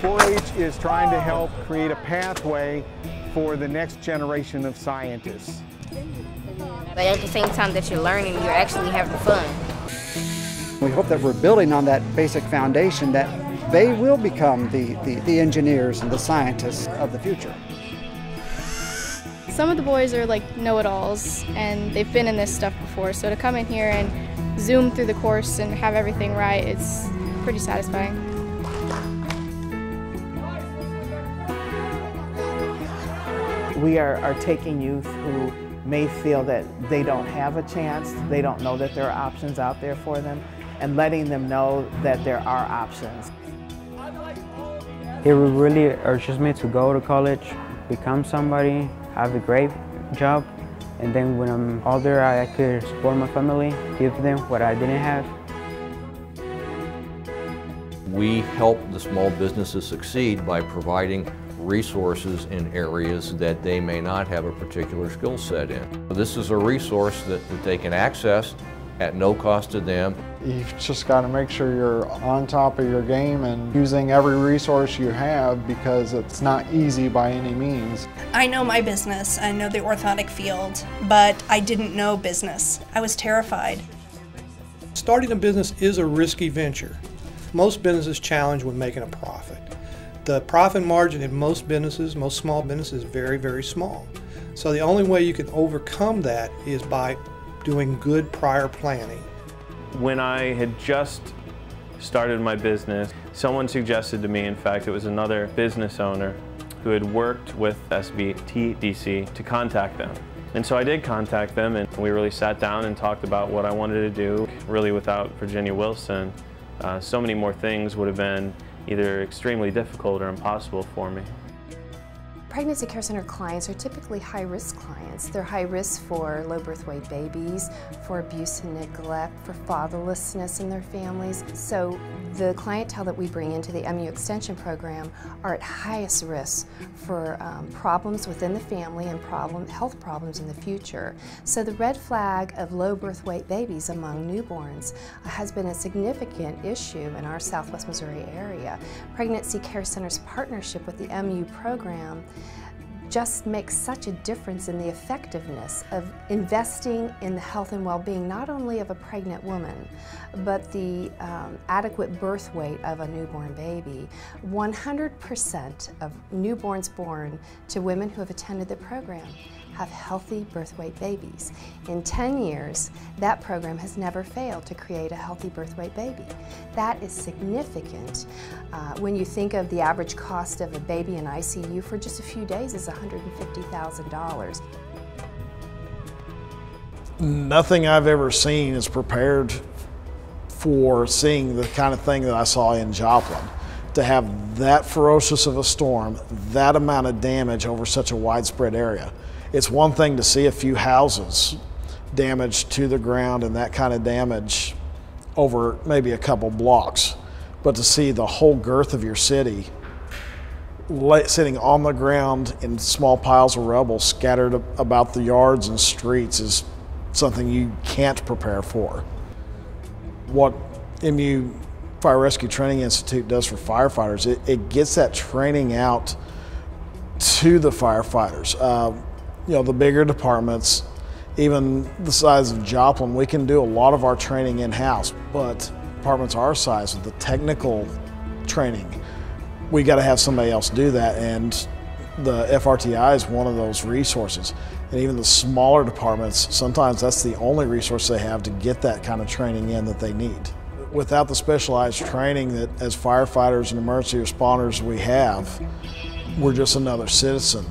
4-H is trying to help create a pathway for the next generation of scientists. But at the same time that you're learning, you're actually having fun. We hope that we're building on that basic foundation that they will become the engineers and the scientists of the future. Some of the boys are like know-it-alls and they've been in this stuff before, so to come in here and zoom through the course and have everything right, it's pretty satisfying. We are taking youth who may feel that they don't have a chance, they don't know that there are options out there for them, and letting them know that there are options. It really urges me to go to college, become somebody, have a great job, and then when I'm older I could support my family, give them what I didn't have. We help the small businesses succeed by providing resources in areas that they may not have a particular skill set in. This is a resource that they can access at no cost to them. You've just got to make sure you're on top of your game and using every resource you have, because it's not easy by any means. I know my business, I know the orthodontic field, but I didn't know business. I was terrified. Starting a business is a risky venture. Most businesses challenge when making a profit. The profit margin in most businesses, most small businesses, is very, very small. So the only way you can overcome that is by doing good prior planning. When I had just started my business, someone suggested to me, in fact it was another business owner who had worked with SBTDC, to contact them. And so I did contact them, and we really sat down and talked about what I wanted to do. Really, without Virginia Wilson, so many more things would have been either extremely difficult or impossible for me. Pregnancy Care Center clients are typically high-risk clients. They're high risk for low birth weight babies, for abuse and neglect, for fatherlessness in their families. So the clientele that we bring into the MU Extension program are at highest risk for problems within the family and health problems in the future. So the red flag of low birth weight babies among newborns has been a significant issue in our Southwest Missouri area. Pregnancy Care Center's partnership with the MU program just makes such a difference in the effectiveness of investing in the health and well-being not only of a pregnant woman, but the adequate birth weight of a newborn baby. 100% of newborns born to women who have attended the program have healthy birth weight babies. In 10 years, that program has never failed to create a healthy birth weight baby. That is significant. When you think of the average cost of a baby in ICU for just a few days is $150,000. Nothing I've ever seen is prepared for seeing the kind of thing that I saw in Joplin. To have that ferocious of a storm, that amount of damage over such a widespread area. It's one thing to see a few houses damaged to the ground and that kind of damage over maybe a couple blocks, but to see the whole girth of your city sitting on the ground in small piles of rubble scattered about the yards and streets is something you can't prepare for. What MU Fire Rescue Training Institute does for firefighters, it gets that training out to the firefighters. You know, the bigger departments, even the size of Joplin, we can do a lot of our training in-house, but departments our size with the technical training, we got to have somebody else do that, and the FRTI is one of those resources. And even the smaller departments, sometimes that's the only resource they have to get that kind of training in that they need. Without the specialized training that as firefighters and emergency responders we have, we're just another citizen.